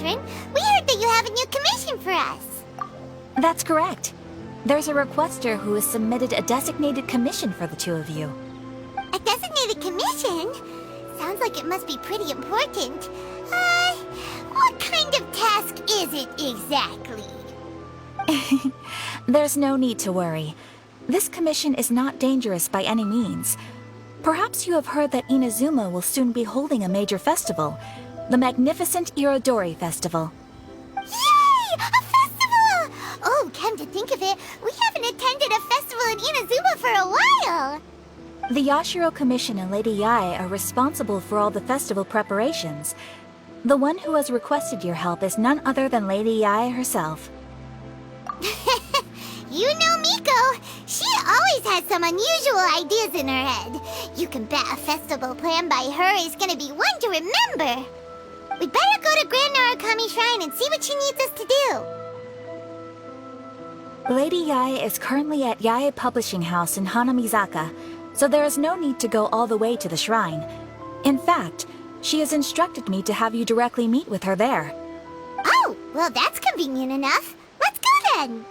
Catherine. We heard that you have a new commission for us. That's correct. There's a requester who has submitted a designated commission for the two of you. A designated commission? Sounds like it must be pretty important. What kind of task is it exactly? There's no need to worry. This commission is not dangerous by any means. Perhaps you have heard that Inazuma will soon be holding a major festival, the magnificent Irodori Festival. Yay! A festival! Oh, come to think of it, we haven't attended a festival in Inazuma for a while! The Yashiro Commission and Lady Yae are responsible for all the festival preparations. The one who has requested your help is none other than Lady Yae herself. You know Miko. She always has some unusual ideas in her head. You can bet a festival planned by her is gonna be one to remember. We better go to Grand Narukami Shrine and see what she needs us to do. Lady Yae is currently at Yae Publishing House in Hanamizaka, so there is no need to go all the way to the shrine. In fact, she has instructed me to have you directly meet with her there. Oh, well that's convenient enough. Let's go then!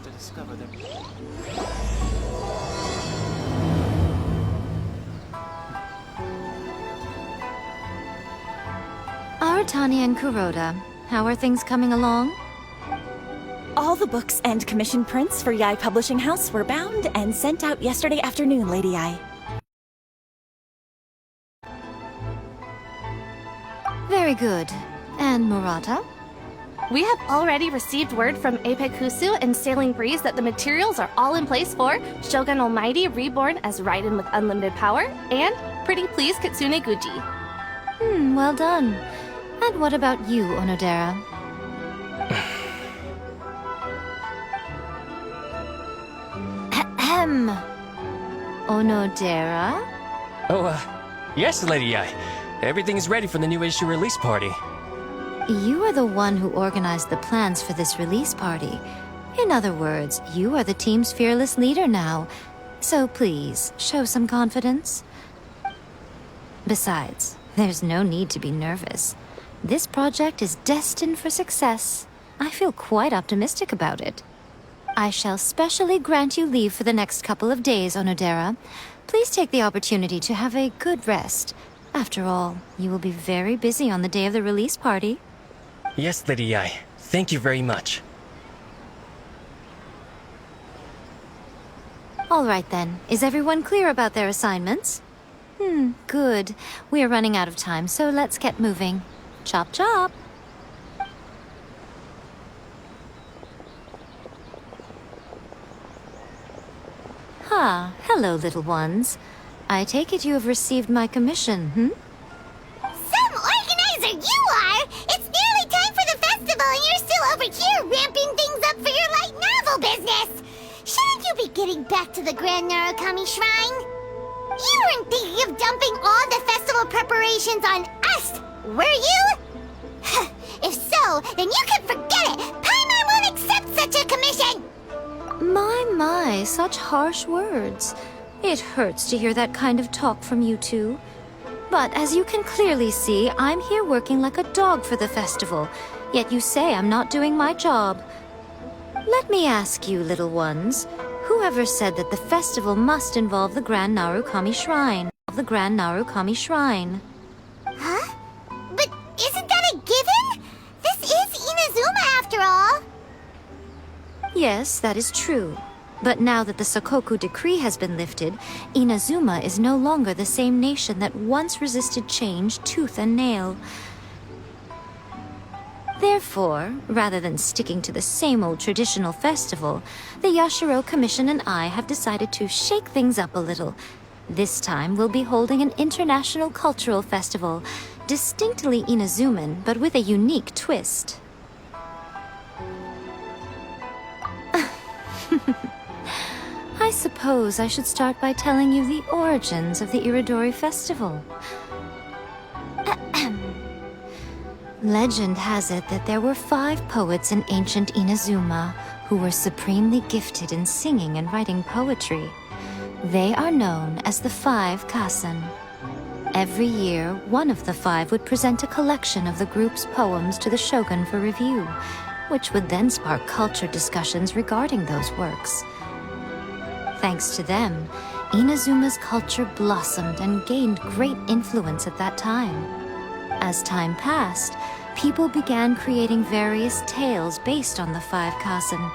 To discover them. Aratani and Kuroda, how are things coming along? All the books and commission prints for Yae Publishing House were bound and sent out yesterday afternoon, Lady Yae. Very good. And Murata? We have already received word from Apekusu and Sailing Breeze that the materials are all in place for Shogun Almighty Reborn as Raiden with Unlimited Power and Pretty Please Kitsune Guji. Well done. And what about you, Onodera? Ahem. Onodera? Oh, yes, Lady Yae. Everything is ready for the new issue release party. You are the one who organized the plans for this release party. In other words, you are the team's fearless leader now. So please, show some confidence. Besides, there's no need to be nervous. This project is destined for success. I feel quite optimistic about it. I shall specially grant you leave for the next couple of days, Onodera. Please take the opportunity to have a good rest. After all, you will be very busy on the day of the release party. Yes, Lady Yae. Thank you very much. All right then. Is everyone clear about their assignments? Good. We are running out of time, so let's get moving. Chop chop! Hello, little ones. I take it you have received my commission, Some organizer you are! It's nearly time for the festival and you're still over here ramping things up for your light novel business! Shouldn't you be getting back to the Grand Narukami Shrine? You weren't thinking of dumping all the festival preparations on us, were you? If so, then you can forget it! Paimon won't accept such a commission! My, such harsh words. It hurts to hear that kind of talk from you two. But as you can clearly see, I'm here working like a dog for the festival, yet you say I'm not doing my job. Let me ask you, little ones, whoever said that the festival must involve the Grand Narukami Shrine? The Grand Narukami Shrine. Huh? But isn't that a given? This is Inazuma after all. Yes, that is true. But now that the Sokoku decree has been lifted, Inazuma is no longer the same nation that once resisted change tooth and nail. Therefore, rather than sticking to the same old traditional festival, the Yashiro Commission and I have decided to shake things up a little. This time, we'll be holding an international cultural festival, distinctly Inazuman, but with a unique twist. I suppose I should start by telling you the origins of the Irodori Festival. Legend has it that there were 5 poets in ancient Inazuma who were supremely gifted in singing and writing poetry. They are known as the 5 Kasen. Every year, one of the 5 would present a collection of the group's poems to the shogun for review, which would then spark culture discussions regarding those works. Thanks to them, Inazuma's culture blossomed and gained great influence at that time. As time passed, people began creating various tales based on the 5 Kasen.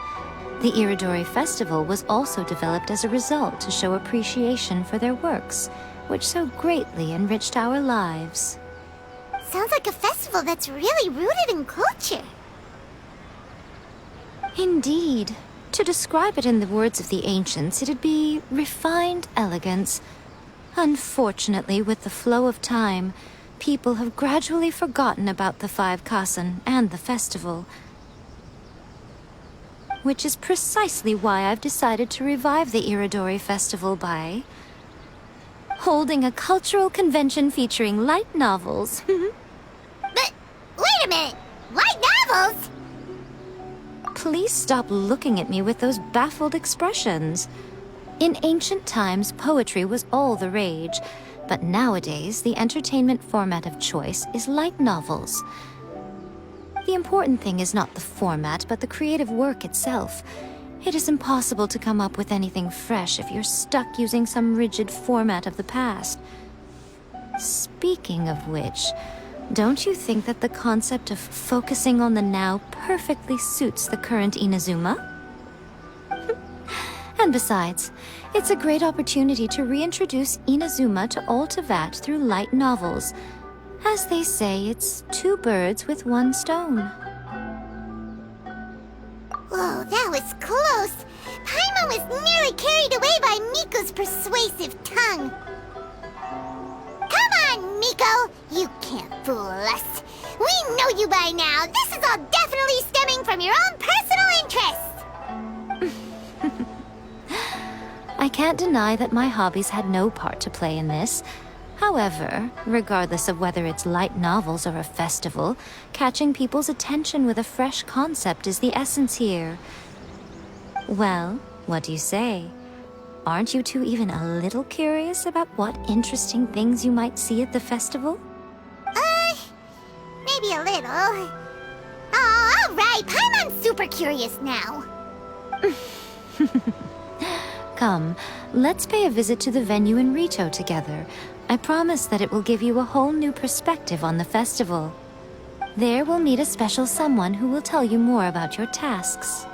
The Iridori Festival was also developed as a result to show appreciation for their works, which so greatly enriched our lives. Sounds like a festival that's really rooted in culture. Indeed. To describe it in the words of the ancients, it'd be refined elegance. Unfortunately, with the flow of time, people have gradually forgotten about the 5 Kasen and the festival. Which is precisely why I've decided to revive the Iridori Festival by holding a cultural convention featuring light novels. But, wait a minute! Light novels? Please stop looking at me with those baffled expressions. In ancient times, poetry was all the rage, but nowadays, the entertainment format of choice is light novels. The important thing is not the format, but the creative work itself. It is impossible to come up with anything fresh if you're stuck using some rigid format of the past. Speaking of which, don't you think that the concept of focusing on the now perfectly suits the current Inazuma? And besides, it's a great opportunity to reintroduce Inazuma to all Teyvat through light novels. As they say, it's 2 birds with 1 stone. Whoa, that was close. Paimon was nearly carried away by Miko's persuasive tongue. Come on, Miko! You can't fool us. We know you by now. This is all definitely stemming from your own personal interest. I can't deny that my hobbies had no part to play in this. However, regardless of whether it's light novels or a festival, catching people's attention with a fresh concept is the essence here. Well, what do you say? Aren't you two even a little curious about what interesting things you might see at the festival? Maybe a little. Oh, all right. Paimon's super curious now. Come, let's pay a visit to the venue in Rito together. I promise that it will give you a whole new perspective on the festival. There we'll meet a special someone who will tell you more about your tasks.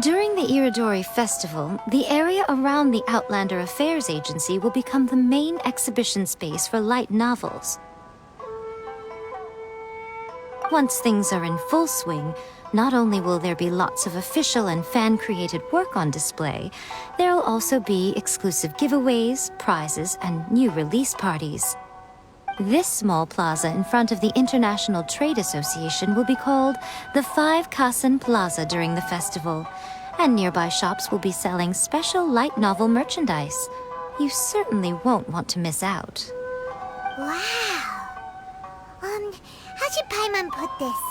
During the Iridori Festival, the area around the Outlander Affairs Agency will become the main exhibition space for light novels. Once things are in full swing, not only will there be lots of official and fan-created work on display, there'll also be exclusive giveaways, prizes, and new release parties. This small plaza in front of the International Trade Association will be called the 5 Kasen Plaza during the festival, and nearby shops will be selling special light novel merchandise. You certainly won't want to miss out. Wow. How should Paimon put this?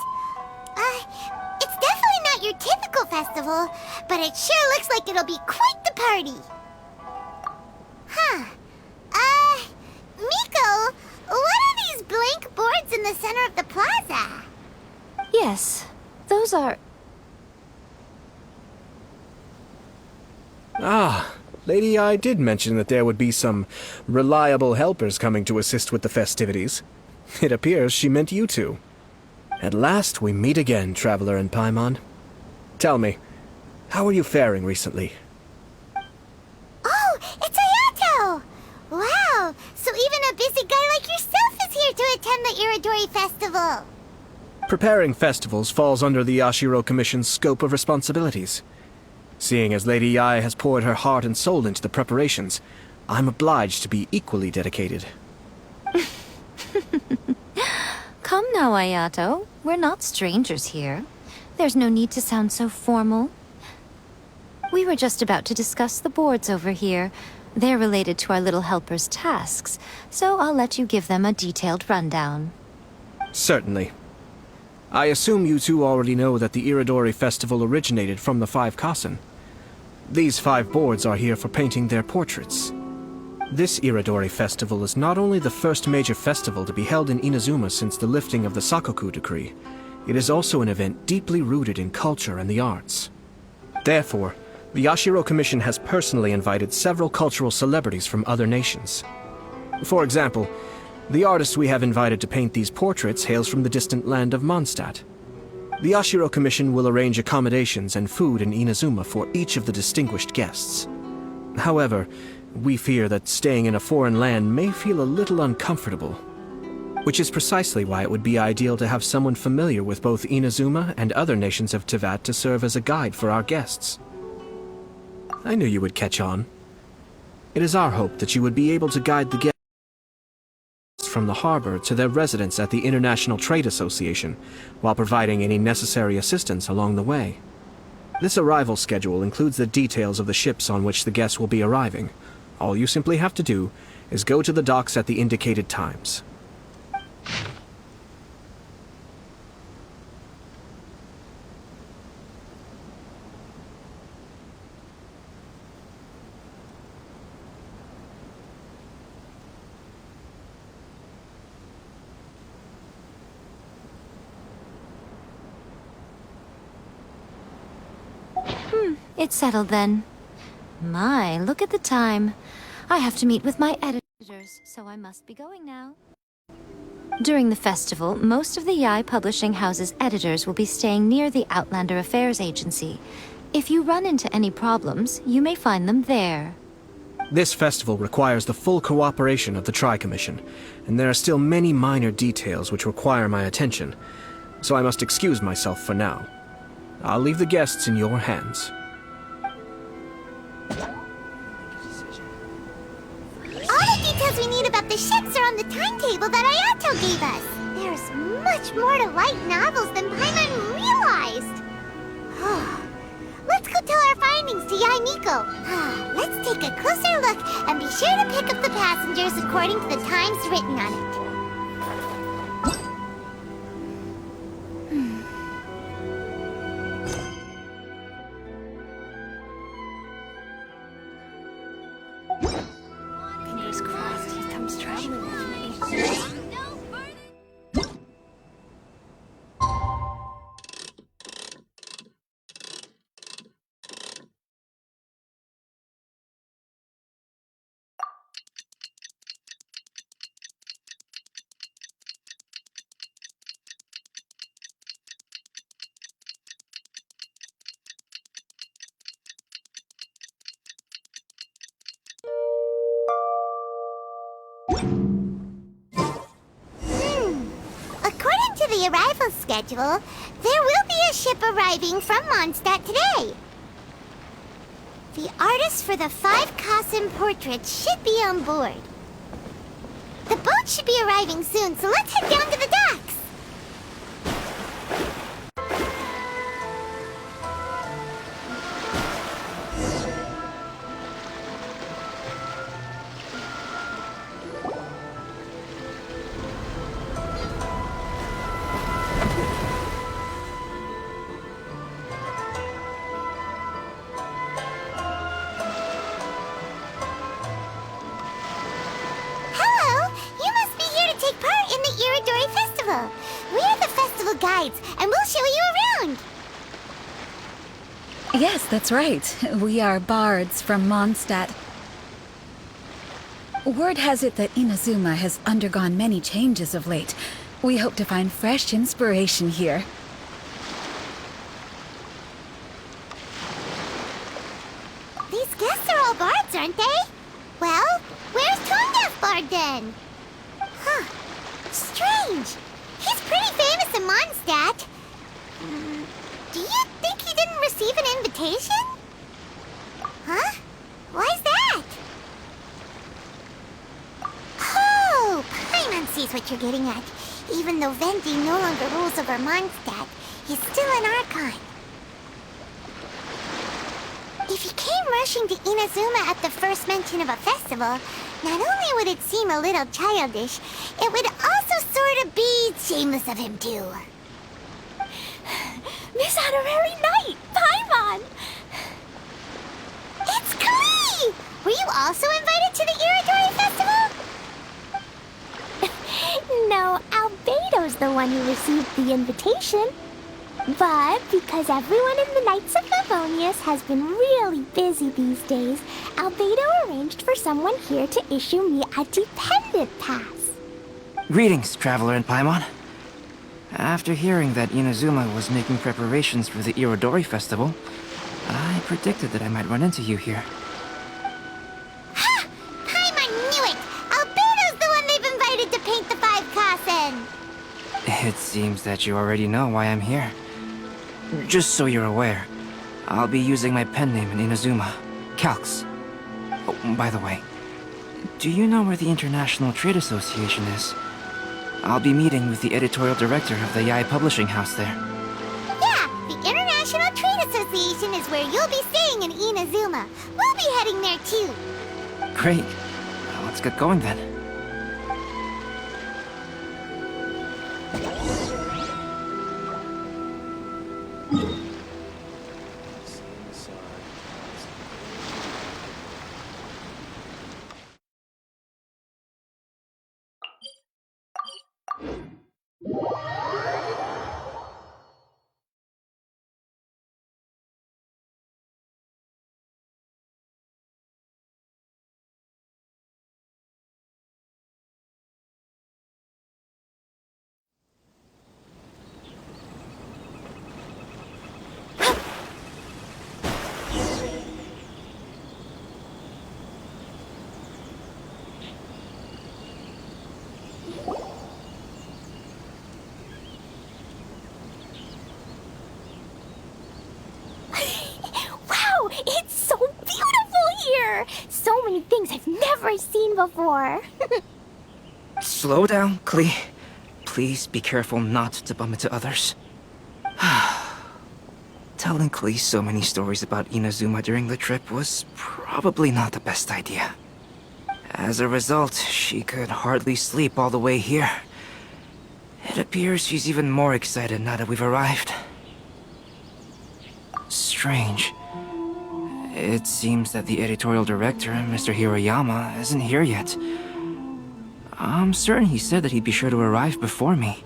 It's definitely not your typical festival, but it sure looks like it'll be quite the party. Huh. Miko, what are these blank boards in the center of the plaza? Yes, those are... Ah, Lady I did mention that there would be some reliable helpers coming to assist with the festivities. It appears she meant you two. At last we meet again, Traveler and Paimon. Tell me, how are you faring recently? Oh, it's Ayato! Wow, so even a busy guy like yourself is here to attend the Iridori Festival. Preparing festivals falls under the Yashiro Commission's scope of responsibilities. Seeing as Lady Yae has poured her heart and soul into the preparations, I'm obliged to be equally dedicated. Come now, Ayato. We're not strangers here. There's no need to sound so formal. We were just about to discuss the boards over here. They're related to our little helper's tasks, so I'll let you give them a detailed rundown. Certainly. I assume you two already know that the Iridori Festival originated from the 5 Kasen. These 5 boards are here for painting their portraits. This Iridori Festival is not only the first major festival to be held in Inazuma since the lifting of the Sakoku decree, it is also an event deeply rooted in culture and the arts. Therefore, the Yashiro Commission has personally invited several cultural celebrities from other nations. For example, the artist we have invited to paint these portraits hails from the distant land of Mondstadt. The Yashiro Commission will arrange accommodations and food in Inazuma for each of the distinguished guests. However, we fear that staying in a foreign land may feel a little uncomfortable, which is precisely why it would be ideal to have someone familiar with both Inazuma and other nations of Teyvat to serve as a guide for our guests. I knew you would catch on. It is our hope that you would be able to guide the guests from the harbor to their residence at the International Trade Association, while providing any necessary assistance along the way. This arrival schedule includes the details of the ships on which the guests will be arriving. All you simply have to do is go to the docks at the indicated times. It's settled then. My, look at the time. I have to meet with my editors, so I must be going now. During the festival, most of the Yae Publishing House's editors will be staying near the Outlander Affairs Agency. If you run into any problems, you may find them there. This festival requires the full cooperation of the Tri-Commission, and there are still many minor details which require my attention, so I must excuse myself for now. I'll leave the guests in your hands. All the details we need about the ships are on the timetable that Ayato gave us. There's much more to light novels than Paimon realized. Let's go tell our findings to Yae Miko. Let's take a closer look and be sure to pick up the passengers according to the times written on it. Fingers crossed he comes traveling with me. According to the arrival schedule, there will be a ship arriving from Mondstadt today. The artist for the 5 Kasen portraits should be on board. The boat should be arriving soon, so let's head down to the docks. Hello! You must be here to take part in the Iridori Festival. We're the festival guides, and we'll show you around. Yes, that's right. We are bards from Mondstadt. Word has it that Inazuma has undergone many changes of late. We hope to find fresh inspiration here. These guests are all bards, aren't they? Well, where's Tone-Deaf Bard then? Huh. Strange. He's pretty famous in Mondstadt. Do you think he didn't receive an invitation? Huh? Why's that? Oh, Paimon sees what you're getting at. Even though Venti no longer rules over Mondstadt, he's still an Archon. If he came rushing to Inazuma at the first mention of a festival, not only would it seem a little childish, it would also sort of be shameless of him too. Miss Honorary Knight, Paimon! It's Klee! Were you also invited to the Iridori Festival? No, Albedo's the one who received the invitation. But because everyone in the Knights of Favonius has been really busy these days, Albedo arranged for someone here to issue me a dependent pass. Greetings, Traveler and Paimon. After hearing that Inazuma was making preparations for the Irodori Festival, I predicted that I might run into you here. Ha! Paimon knew it! Albedo's the one they've invited to paint the 5 Kasen! It seems that you already know why I'm here. Just so you're aware, I'll be using my pen name in Inazuma, Calx. Oh, by the way, do you know where the International Trade Association is? I'll be meeting with the editorial director of the Yae Publishing House there. Yeah, the International Trade Association is where you'll be staying in Inazuma. We'll be heading there too. Great. Let's get going then. Wow, it's so beautiful here! So many things I've never seen before. Slow down, Klee. Please be careful not to bump into others. Telling Klee so many stories about Inazuma during the trip was probably not the best idea. As a result, she could hardly sleep all the way here. It appears she's even more excited now that we've arrived. Strange. It seems that the editorial director, Mr. Hiroyama, isn't here yet. I'm certain he said that he'd be sure to arrive before me.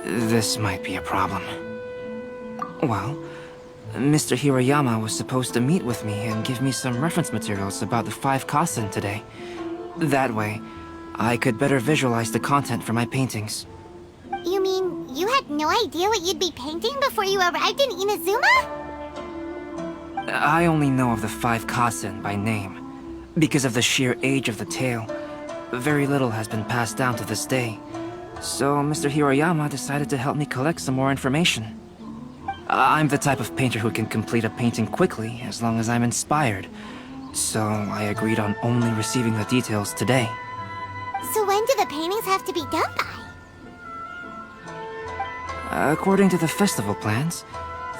This might be a problem. Well, Mr. Hiroyama was supposed to meet with me and give me some reference materials about the 5 Kasen today. That way, I could better visualize the content for my paintings. You mean you had no idea what you'd be painting before you arrived in Inazuma? I only know of the 5 Kasen by name. Because of the sheer age of the tale, very little has been passed down to this day. So Mr. Hiroyama decided to help me collect some more information. I'm the type of painter who can complete a painting quickly as long as I'm inspired. So I agreed on only receiving the details today. So when do the paintings have to be done by? According to the festival plans,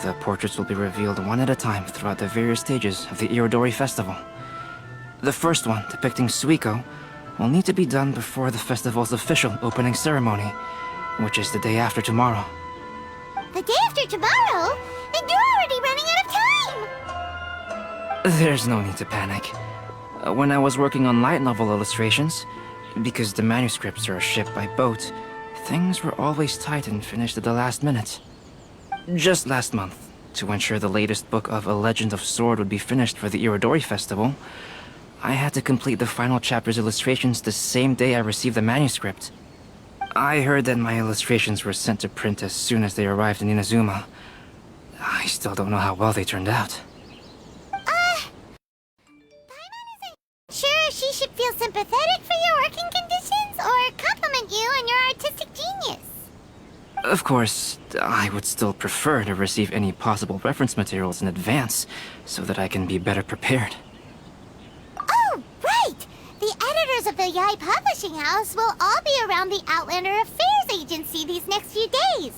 the portraits will be revealed one at a time throughout the various stages of the Irodori Festival. The first one, depicting Suiko, will need to be done before the festival's official opening ceremony, which is the day after tomorrow. The day after tomorrow? And you're already running out of time! There's no need to panic. When I was working on light novel illustrations, because the manuscripts are shipped by boat, things were always tight and finished at the last minute. Just last month, to ensure the latest book of A Legend of Sword would be finished for the Irodori Festival, I had to complete the final chapter's illustrations the same day I received the manuscript. I heard that my illustrations were sent to print as soon as they arrived in Inazuma. I still don't know how well they turned out. Paimon isn't sure she should feel sympathetic for your working conditions or compliment you on your artistic genius. Of course, I would still prefer to receive any possible reference materials in advance, so that I can be better prepared. Oh, right! The editors of the Yae Publishing House will all be around the Outlander Affairs news agency these next few days.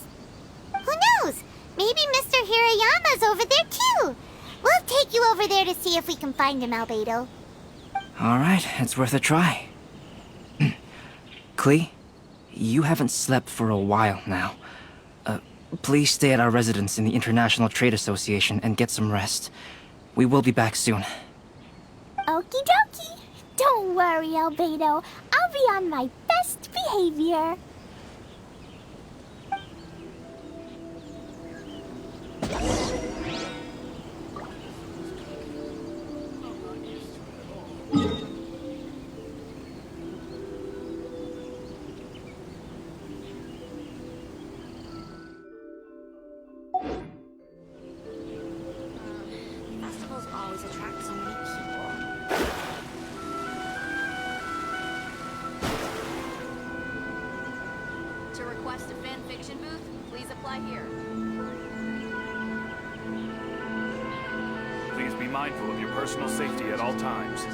Who knows? Maybe Mr. Hirayama's over there too. We'll take you over there to see if we can find him, Albedo. Alright, it's worth a try. Klee, you haven't slept for a while now. Please stay at our residence in the International Trade Association and get some rest. We will be back soon. Okie dokie. Don't worry, Albedo. I'll be on my best behavior. Festivals always attract so many people. To request a fan fiction booth, please apply here. Please be mindful of your personal safety at all times.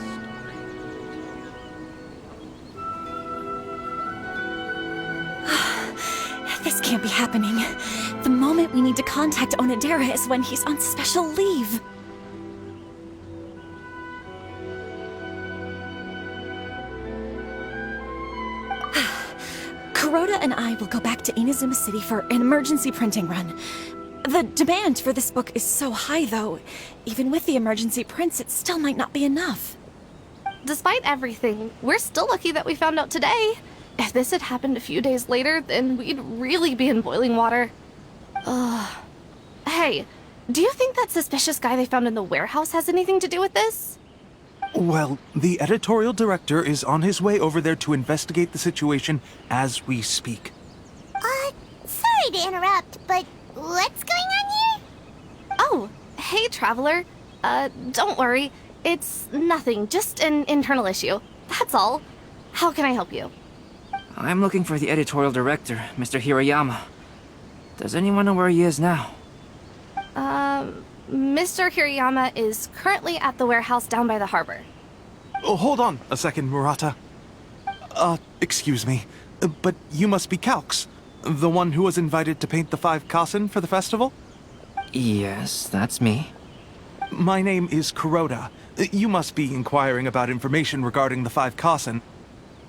This can't be happening. The moment we need to contact Onodera is when he's on special leave. Kuroda and I will go back to Inazuma City for an emergency printing run. The demand for this book is so high, though. Even with the emergency prints, it still might not be enough. Despite everything, we're still lucky that we found out today. If this had happened a few days later, then we'd really be in boiling water. Hey, do you think that suspicious guy they found in the warehouse has anything to do with this? Well, the editorial director is on his way over there to investigate the situation as we speak. Sorry to interrupt, but what's going on here? Oh, hey, Traveler. Don't worry. It's nothing, just an internal issue. That's all. How can I help you? I'm looking for the editorial director, Mr. Hirayama. Does anyone know where he is now? Mr. Hirayama is currently at the warehouse down by the harbor. Oh, hold on a second, Murata. Excuse me, but you must be Calx, the one who was invited to paint the 5 kasen for the festival? Yes, that's me. My name is Kuroda. You must be inquiring about information regarding the 5 kasen.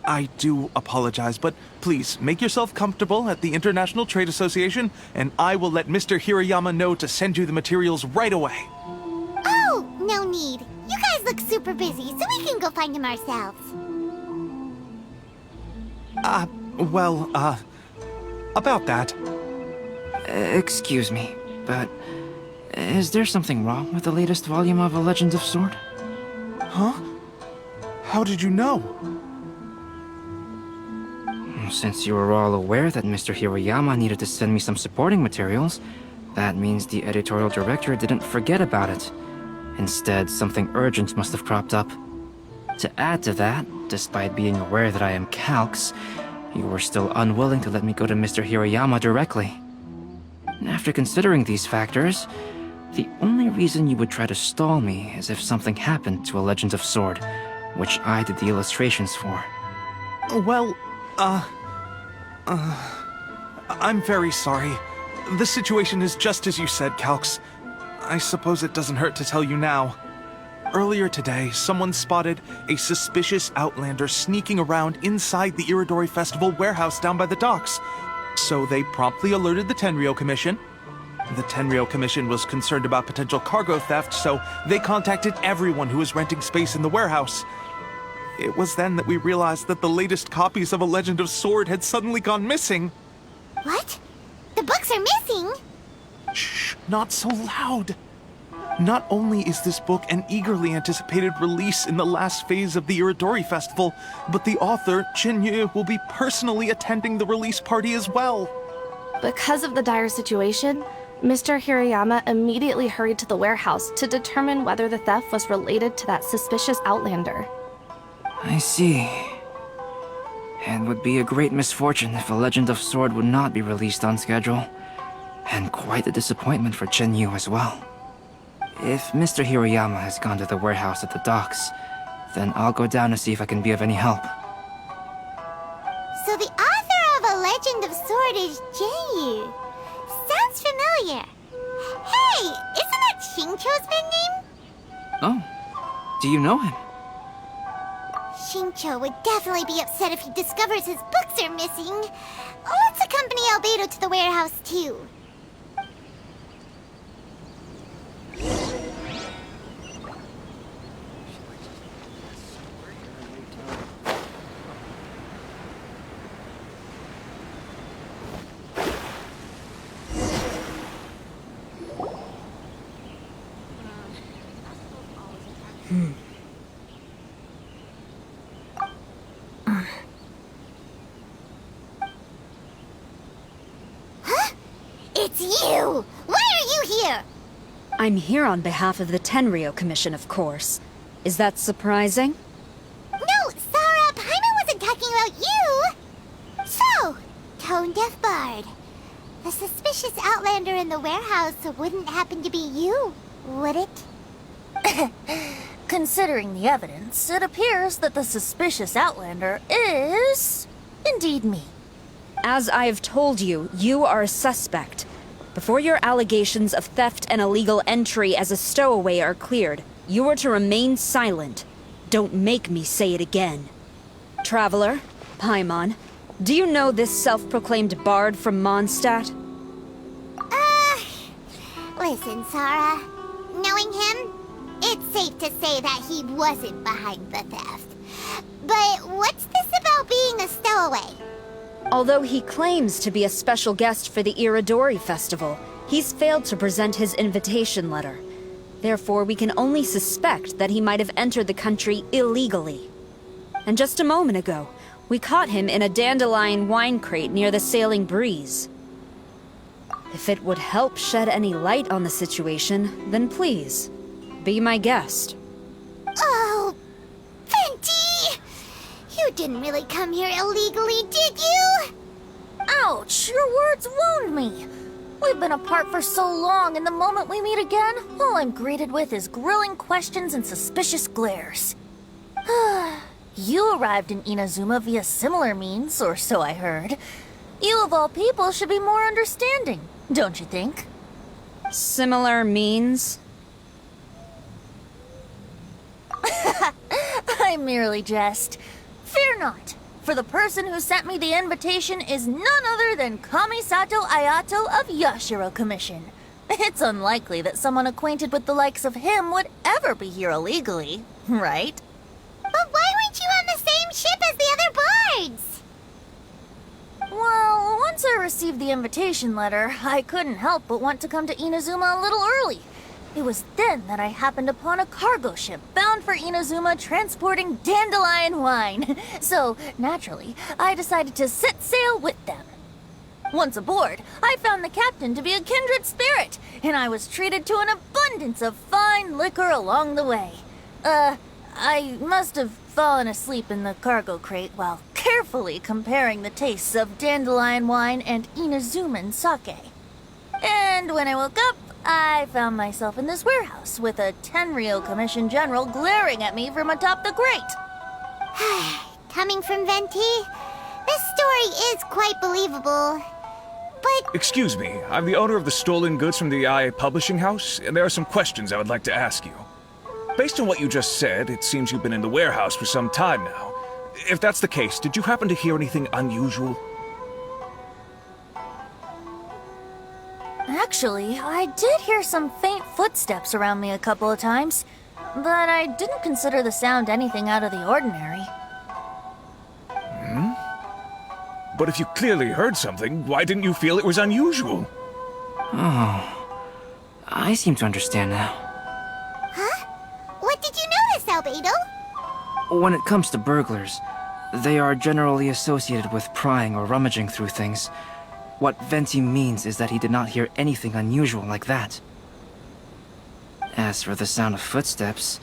I do apologize, but please make yourself comfortable at the International Trade Association, and I will let Mr. Hirayama know to send you the materials right away. Oh, no need. You guys look super busy, so we can go find him ourselves. About that. Excuse me, but is there something wrong with the latest volume of A Legend of Sword? Huh? How did you know? Since you were all aware that Mr. Hirayama needed to send me some supporting materials, that means the editorial director didn't forget about it. Instead, something urgent must have cropped up. To add to that, despite being aware that I am Calx, you were still unwilling to let me go to Mr. Hirayama directly. After considering these factors, the only reason you would try to stall me is if something happened to A Legend of Sword, which I did the illustrations for. Well, I'm very sorry. The situation is just as you said, Calx. I suppose it doesn't hurt to tell you now. Earlier today, someone spotted a suspicious outlander sneaking around inside the Iridori Festival warehouse down by the docks. So they promptly alerted the Tenryou Commission. The Tenryou Commission was concerned about potential cargo theft, so they contacted everyone who was renting space in the warehouse. It was then that we realized that the latest copies of A Legend of Sword had suddenly gone missing. What? The books are missing? Shh, not so loud. Not only is this book an eagerly anticipated release in the last phase of the Iridori Festival, but the author, Chin-Yu, will be personally attending the release party as well. Because of the dire situation, Mr. Hirayama immediately hurried to the warehouse to determine whether the theft was related to that suspicious outlander. I see. It would be a great misfortune if A Legend of Sword would not be released on schedule. And quite a disappointment for Chin-Yu as well. If Mr. Hirayama has gone to the warehouse at the docks, then I'll go down to see if I can be of any help. So the author of A Legend legend of sword is Jeyu. Sounds familiar. Hey, isn't that Xingqiu's pen name? Oh, do you know him? Xingqiu would definitely be upset if he discovers his books are missing. Let's accompany Albedo to the warehouse, too. It's you! Why are you here? I'm here on behalf of the Tenryou Commission, of course. Is that surprising? No, Sarah, Paimon wasn't talking about you! So, Tone-Deaf Bard. The suspicious outlander in the warehouse wouldn't happen to be you, would it? Considering the evidence, it appears that the suspicious outlander is... indeed me. As I have told you, you are a suspect. Before your allegations of theft and illegal entry as a stowaway are cleared, you are to remain silent. Don't make me say it again. Traveler, Paimon, do you know this self-proclaimed bard from Mondstadt? Listen, Sarah. Knowing him, it's safe to say that he wasn't behind the theft. But what's this about being a stowaway? Although he claims to be a special guest for the Iridori Festival, he's failed to present his invitation letter. Therefore, we can only suspect that he might have entered the country illegally. And just a moment ago, we caught him in a dandelion wine crate near the Sailing Breeze. If it would help shed any light on the situation, then please, be my guest. Oh, Venti! You didn't really come here illegally, did you? Ouch, your words wound me. We've been apart for so long, and the moment we meet again, all I'm greeted with is grilling questions and suspicious glares. You arrived in Inazuma via similar means, or so I heard. You of all people should be more understanding, don't you think? Similar means? I merely jest. Fear not, for the person who sent me the invitation is none other than Kamisato Ayato of Yashiro Commission. It's unlikely that someone acquainted with the likes of him would ever be here illegally, right? But why weren't you on the same ship as the other bards? Well, once I received the invitation letter, I couldn't help but want to come to Inazuma a little early. It was then that I happened upon a cargo ship bound for Inazuma transporting dandelion wine. So, naturally, I decided to set sail with them. Once aboard, I found the captain to be a kindred spirit, and I was treated to an abundance of fine liquor along the way. I must have fallen asleep in the cargo crate while carefully comparing the tastes of dandelion wine and Inazuman sake. And when I woke up, I found myself in this warehouse with a Tenryou Commission general glaring at me from atop the grate. Coming from Venti, this story is quite believable. But... Excuse me, I'm the owner of the stolen goods from the IA publishing house, and there are some questions I would like to ask you. Based on what you just said, it seems you've been in the warehouse for some time now. If that's the case, did you happen to hear anything unusual? Actually, I did hear some faint footsteps around me a couple of times, but I didn't consider the sound anything out of the ordinary. But if you clearly heard something, why didn't you feel it was unusual? Oh, I seem to understand now. Huh? What did you notice, Albedo? When it comes to burglars, they are generally associated with prying or rummaging through things. What Venti means is that he did not hear anything unusual like that. As for the sound of footsteps,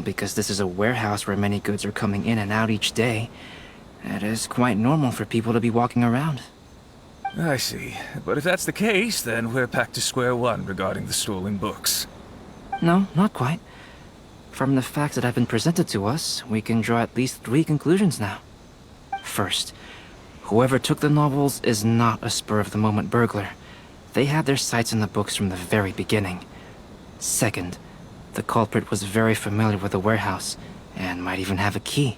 because this is a warehouse where many goods are coming in and out each day, it is quite normal for people to be walking around. I see. But if that's the case, then we're back to square one regarding the stolen books. No, not quite. From the facts that have been presented to us, we can draw at least 3 conclusions now. First, Whoever took the novels is not a spur-of-the-moment burglar. They had their sights on the books from the very beginning. Second, the culprit was very familiar with the warehouse, and might even have a key.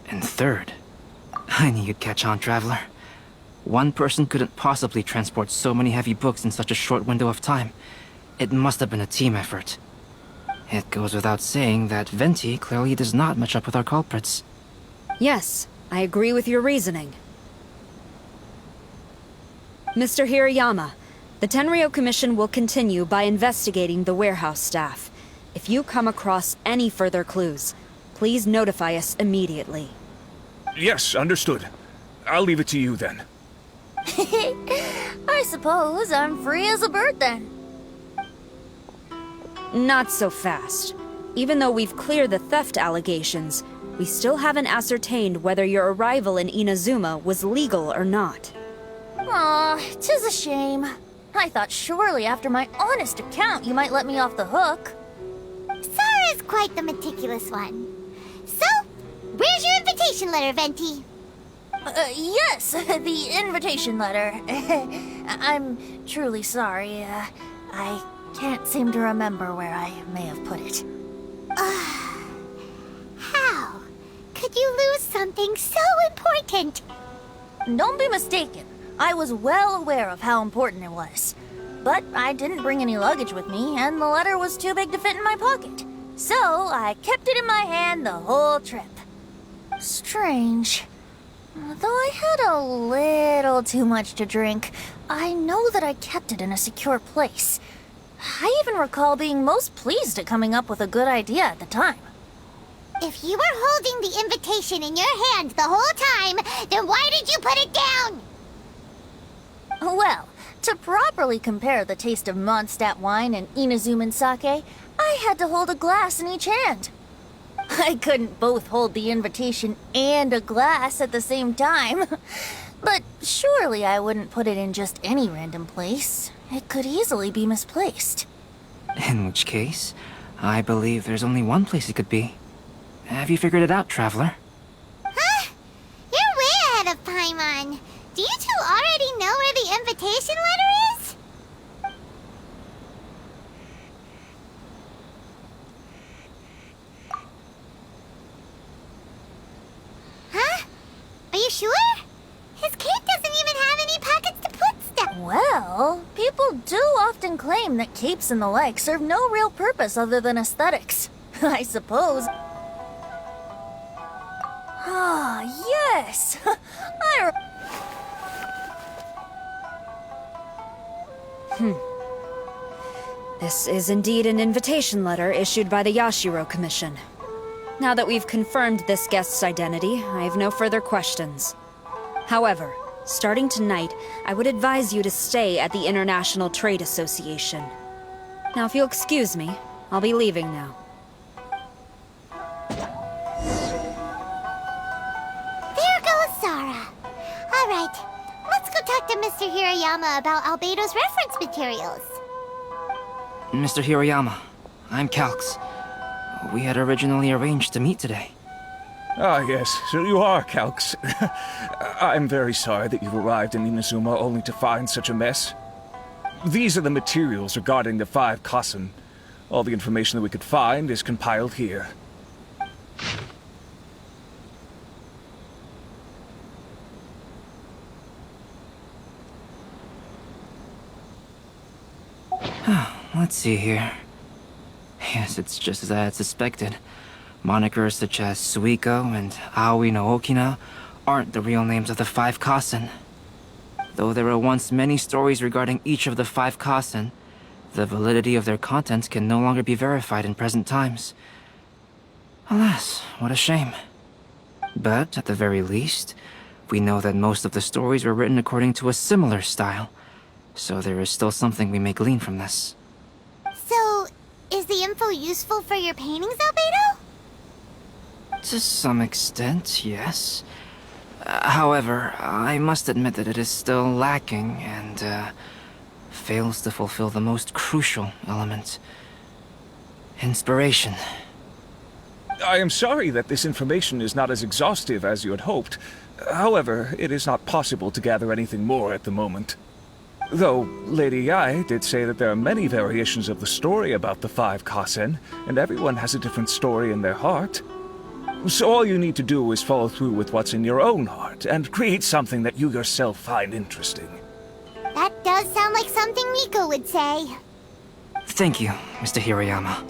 And third, I knew you'd catch on, Traveler. One person couldn't possibly transport so many heavy books in such a short window of time. It must have been a team effort. It goes without saying that Venti clearly does not match up with our culprits. Yes, I agree with your reasoning. Mr. Hirayama, the Tenryo Commission will continue by investigating the warehouse staff. If you come across any further clues, please notify us immediately. Yes, understood. I'll leave it to you then. I suppose I'm free as a bird then. Not so fast. Even though we've cleared the theft allegations, we still haven't ascertained whether your arrival in Inazuma was legal or not. Aw, 'tis a shame. I thought surely after my honest account you might let me off the hook. Sara's quite the meticulous one. So, where's your invitation letter, Venti? Yes, the invitation letter. I'm truly sorry. I can't seem to remember where I may have put it. How could you lose something so important? Don't be mistaken. I was well aware of how important it was. But I didn't bring any luggage with me, and the letter was too big to fit in my pocket. So I kept it in my hand the whole trip. Strange. Though I had a little too much to drink, I know that I kept it in a secure place. I even recall being most pleased at coming up with a good idea at the time. If you were holding the invitation in your hand the whole time, then why did you put it down? Well, to properly compare the taste of Mondstadt wine and Inazuman sake, I had to hold a glass in each hand. I couldn't both hold the invitation and a glass at the same time. But surely I wouldn't put it in just any random place. It could easily be misplaced. In which case, I believe there's only one place it could be. Have you figured it out, Traveler? Huh? You're way ahead of Paimon. Do you two already know where the invitation letter is? Huh? Are you sure? His cape doesn't even have any pockets to put stuff. Well, people do often claim that capes and the like serve no real purpose other than aesthetics. I suppose. Ah, yes! This is indeed an invitation letter issued by the Yashiro Commission. Now that we've confirmed this guest's identity, I have no further questions. However, starting tonight, I would advise you to stay at the International Trade Association. Now, if you'll excuse me, I'll be leaving now. There goes Sara. All right, let's go talk to Mr. Hirayama about Albedo's reference materials. Mr. Hirayama, I'm Calx. We had originally arranged to meet today. Ah, yes, so you are Calx. I'm very sorry that you've arrived in Inazuma only to find such a mess. These are the materials regarding the 5 Kassen. All the information that we could find is compiled here. Let's see here. Yes, it's just as I had suspected. Monikers such as Suiko and Aoi no Okina aren't the real names of the 5 Kassen. Though there were once many stories regarding each of the 5 Kassen, the validity of their contents can no longer be verified in present times. Alas, what a shame. But, at the very least, we know that most of the stories were written according to a similar style, so there is still something we may glean from this. So, is the info useful for your paintings, Albedo? To some extent, yes. However, I must admit that it is still lacking and fails to fulfill the most crucial element. Inspiration. I am sorry that this information is not as exhaustive as you had hoped. However, it is not possible to gather anything more at the moment. Though, Lady Yae did say that there are many variations of the story about the 5 Kasen, and everyone has a different story in their heart. So all you need to do is follow through with what's in your own heart, and create something that you yourself find interesting. That does sound like something Miko would say. Thank you, Mr. Hirayama.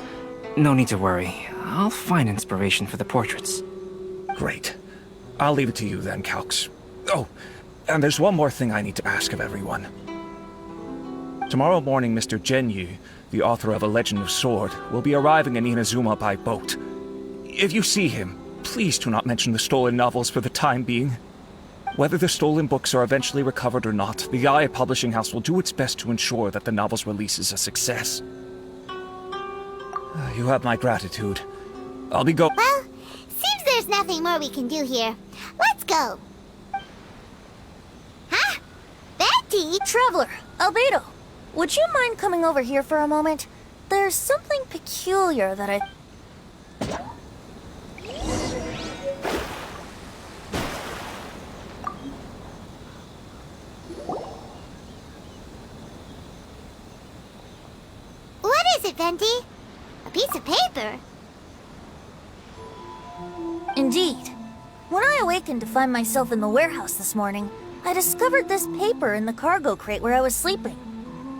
No need to worry. I'll find inspiration for the portraits. Great. I'll leave it to you then, Calx. Oh, and there's one more thing I need to ask of everyone. Tomorrow morning, Mr. Genyu, the author of A Legend of Sword, will be arriving in Inazuma by boat. If you see him, please do not mention the stolen novels for the time being. Whether the stolen books are eventually recovered or not, the Yae Publishing House will do its best to ensure that the novel's release is a success. You have my gratitude. I'll be go- Well, seems there's nothing more we can do here. Let's go. Huh? Betty? Traveler, Albedo, would you mind coming over here for a moment? There's something peculiar that I... What is it, Venti? A piece of paper? Indeed. When I awakened to find myself in the warehouse this morning, I discovered this paper in the cargo crate where I was sleeping.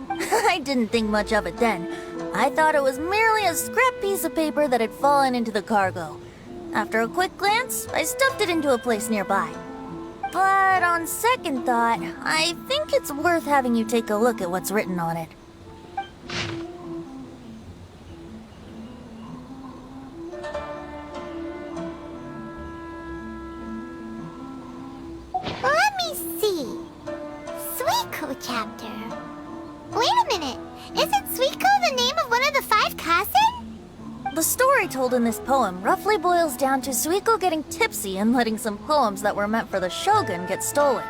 I didn't think much of it then. I thought it was merely a scrap piece of paper that had fallen into the cargo. After a quick glance, I stuffed it into a place nearby. But on second thought, I think it's worth having you take a look at what's written on it. Let me see. Suiko chapter. Wait a minute. Isn't Suiko the name of one of the 5 Kasen? The story told in this poem roughly boils down to Suiko getting tipsy and letting some poems that were meant for the shogun get stolen.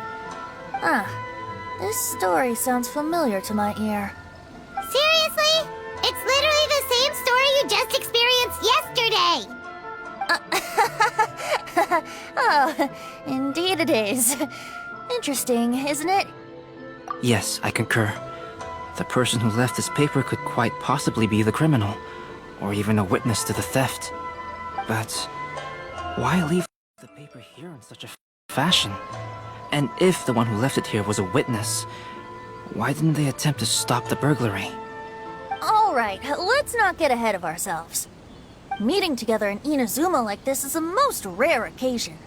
This story sounds familiar to my ear. Seriously? It's literally the same story you just experienced yesterday! Oh, indeed it is. Interesting, isn't it? Yes, I concur. The person who left this paper could quite possibly be the criminal, or even a witness to the theft. But why leave the paper here in such a fashion? And if the one who left it here was a witness, why didn't they attempt to stop the burglary? Alright, let's not get ahead of ourselves. Meeting together in Inazuma like this is a most rare occasion.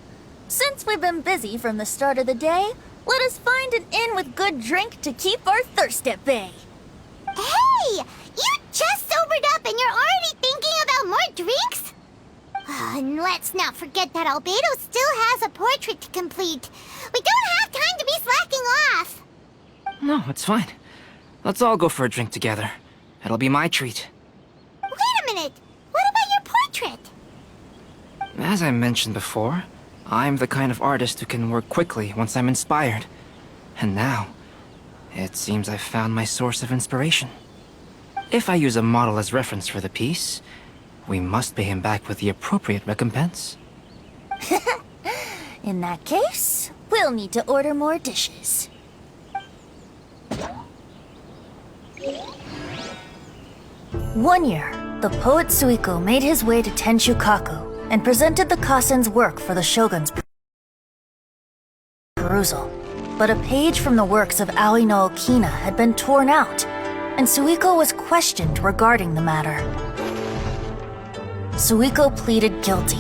Since we've been busy from the start of the day, let us find an inn with good drink to keep our thirst at bay. Hey! You just sobered up and you're already thinking about more drinks? And let's not forget that Albedo still has a portrait to complete. We don't have time to be slacking off. No, it's fine. Let's all go for a drink together. It'll be my treat. Wait a minute. What about your portrait? As I mentioned before, I'm the kind of artist who can work quickly once I'm inspired. And now, it seems I've found my source of inspiration. If I use a model as reference for the piece, we must pay him back with the appropriate recompense. In that case, we'll need to order more dishes. One year, the poet Suiko made his way to Tenshukaku and presented the Kasen's work for the shogun's perusal. But a page from the works of Aoi no Okina had been torn out, and Suiko was questioned regarding the matter. Suiko pleaded guilty.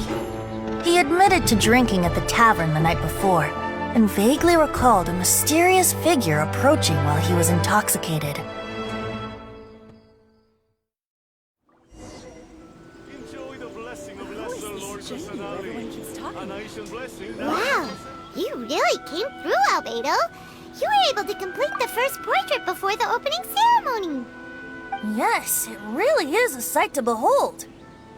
He admitted to drinking at the tavern the night before, and vaguely recalled a mysterious figure approaching while he was intoxicated. Wow, you really came through, Albedo. You were able to complete the first portrait before the opening ceremony. Yes, it really is a sight to behold.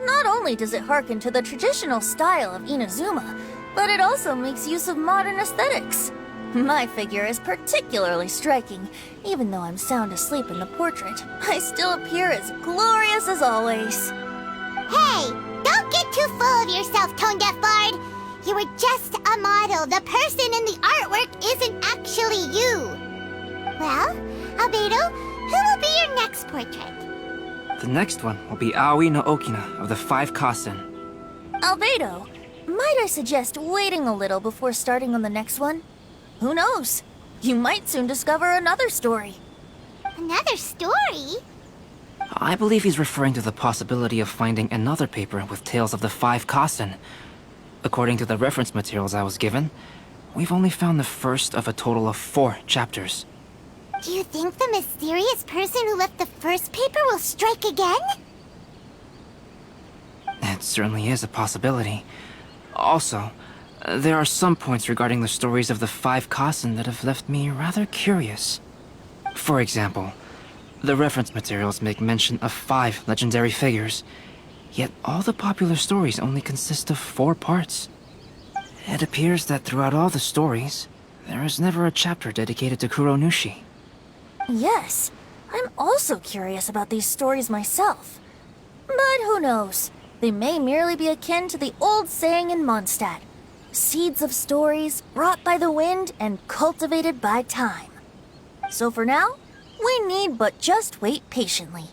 Not only does it harken to the traditional style of Inazuma, but it also makes use of modern aesthetics. My figure is particularly striking. Even though I'm sound asleep in the portrait, I still appear as glorious as always. Hey, don't get too full of yourself, tone-deaf bard. You were just a model. The person in the artwork isn't actually you. Well, Albedo, who will be your next portrait? The next one will be Aoi no Okina of the 5 Kasen. Albedo, might I suggest waiting a little before starting on the next one? Who knows? You might soon discover another story. Another story? I believe he's referring to the possibility of finding another paper with tales of the 5 Kasen. According to the reference materials I was given, we've only found the first of a total of 4 chapters. Do you think the mysterious person who left the first paper will strike again? It certainly is a possibility. Also, there are some points regarding the stories of the 5 Kasen that have left me rather curious. For example, the reference materials make mention of 5 legendary figures, yet all the popular stories only consist of 4 parts. It appears that throughout all the stories, there is never a chapter dedicated to Kuronushi. Yes, I'm also curious about these stories myself. But who knows? They may merely be akin to the old saying in Mondstadt. Seeds of stories brought by the wind and cultivated by time. So for now, we need but just wait patiently.